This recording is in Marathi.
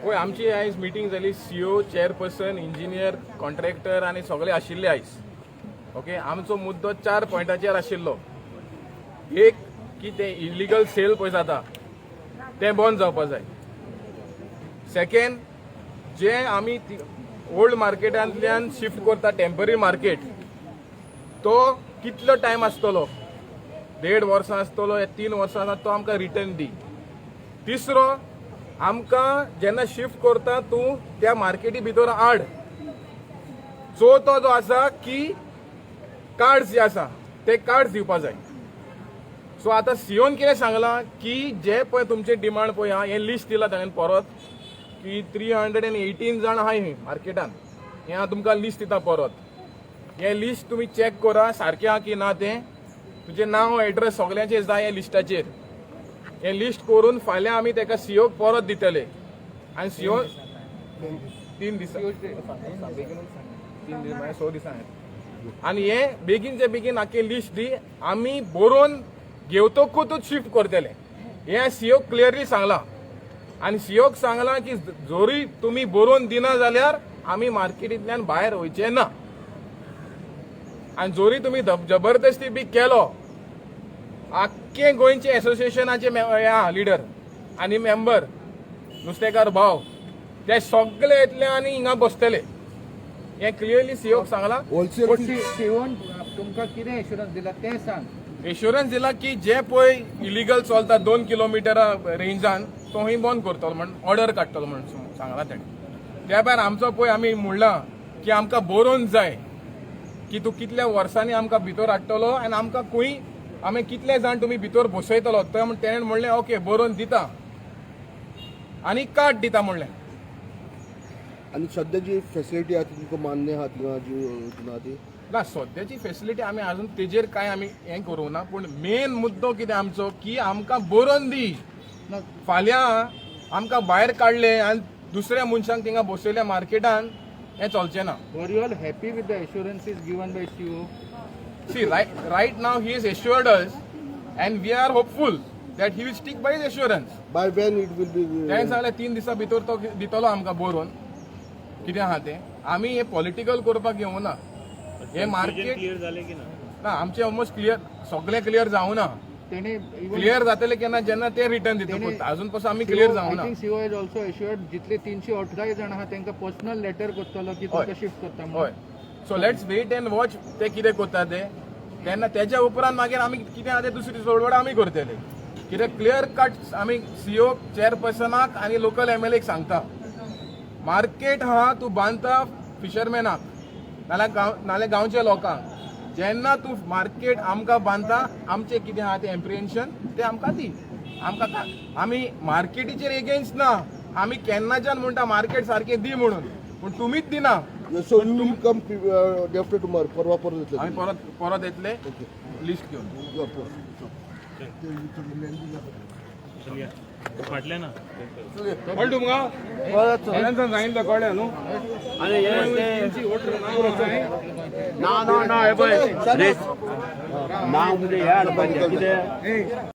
होय आमची आयज मिटींग जाली सीओ चेअरपर्सन इंजिनियर कॉन्ट्रॅक्टर आणि सगळे आशिल्ले आयज. ओके आमचो मुद्दो 4 पॉयंटाचेर आशिल्लो. एक की ते इलिगल सेल पळय जाता ते बंद जावपा जाय. सेकंड जे आमी ओल्ड मार्केटांतल्यान शिफ्ट करता टेम्पररी मार्केट तो कितलो टायम आसतलो 1.5 वर्सां आसतलो या 3 वर्सां आसा तो आमकां रिटर्न दी. तिसरो आमकां जेन्ना शिफ्ट करता तूं त्या मार्केटी भितर हाड. चवथो जो आसा की कार्ड्स जे आसा ते कार्ड्स दिवपा जाय. सो आतां सीओन कितें सांगलां की जे पळय तुमचे डिमांड पळय हा हें लिस्ट दिला ताणें परत की 318 जाण आहाय ही मार्केटान. हें हांव तुमकां लिस्ट दिता परत. हें लिस्ट तुमी चॅक करा सारकें आहा की ना तें. तुजें नांव एड्रेस सगळ्यांचें जाय हे लिस्टाचेर. हें लिस्ट करून फाल्यां आमी ताका सीओक परत दितले आनी सीओ 3 दिसां 6 दिसां आनी हें बेगीनचे बेगीन आख्खें लिस्ट दी. आमी बरोवन घेवतकूच शिफ्ट करतले हें सीओक क्लियरली सांगलां. आनी सीओक सांगलां की जोरी तुमी बरोवन दिना जाल्यार आमी मार्केटींतल्यान भायर वयचे ना. आनी जोरी तुमी जबरदस्ती बी केलो आख्खे गोंयचे एसोसिएशनाचे लिडर आनी मेंबर नुस्तेकार भाव ते सगळे येतले आनी हिंगा बसतले. हें क्लियरली सीओक सांगलां. तुमकां कितें एश्युरन्स दिला तें सांग. एश्युरन्स दिला की जे पळय इलिगल चलता 2 किलोमिटरा रेंजान तो ही बंद करतलो म्हण ऑर्डर काडटलो म्हण सांगला ताणें. त्या भायर आमचो पळय आमी म्हणलां की आमकां बरोवन जाय की तूं कितल्या वर्सांनी आमकां भितर हाडटलो आनी आमकां खंय आमी कितले जाण तुमी भितर बसयतलो ते म्हण तेणें म्हणलें ओके बरोवन दिता आनी कार्ड दिता म्हणलें. आणि सध्या जी फॅसिलिटी आहा ती तुमकां मान्य आहा किंवा जी ना ती ना सद्याची फॅसिलिटी आमी अजून तेजेर कांय आमी हें करूं ना. पूण मेन मुद्दो कितें आमचो की आमकां बरोवन दी. फाल्यां आमकां भायर काडले आनी दुसऱ्या मनशांक थिंगा बसयल्या मार्केटान हें चलचें ना. Were you all happy with the assurances given by CO? See, right now he has assured us and we are hopeful that he will stick by his assurance. By when it will be ताणें सांगलें 3 दिसां भितर तो दितलो आमकां बरोवन कितें आहा तें. आमी हें पॉलिटिकल करपाक येवना. हे मार्केट क्लियर जाले की ना आमचें ऑलमोस्ट क्लियर सगळें क्लियर जावना. तेणे क्लियर जातले केन्ना जेन्ना ते रिटर्न दितले. अजून पासून आमी क्लियर जावना. I think CO is also एश्युअर्ड जितले 318 जाण आहा तांकां पर्सनल लेटर करतलो की तुमकां शिफ्ट करता म्हणून. हय so let's wait and watch ते कितें करता ते. तेन्ना तेच्या उपरांत मागीर आमी कितें आहा तें दुसरी सोडवड आमी करतले. कित्याक क्लियर कट आमी सीओ चेअरपर्सनाक आनी लोकल एमएलएक सांगता मार्केट आहा तूं बांदता फिशरमॅनाक नाल्यार गांवच्या लोकांक. जेन्ना तूं मार्केट आमकां बांदता आमचें कितें आहा तें एम्प्रिहेन्शन तें आमकां दी. आमकां आमी मार्केटीचेर एगेन्स्ट ना. आमी केन्नाच्यान म्हणटा मार्केट सारकें दी म्हणून पूण तुमीच दिना. So you will come day after tomorrow परवा परत येतले आमी परत येतले लिस्ट घेवन. फाटले ना कळ्ळें तुमकां सांगितलं कळ्ळें न्हू. ना हे पळय नांव म्हणजे हे हाडपाचें कितें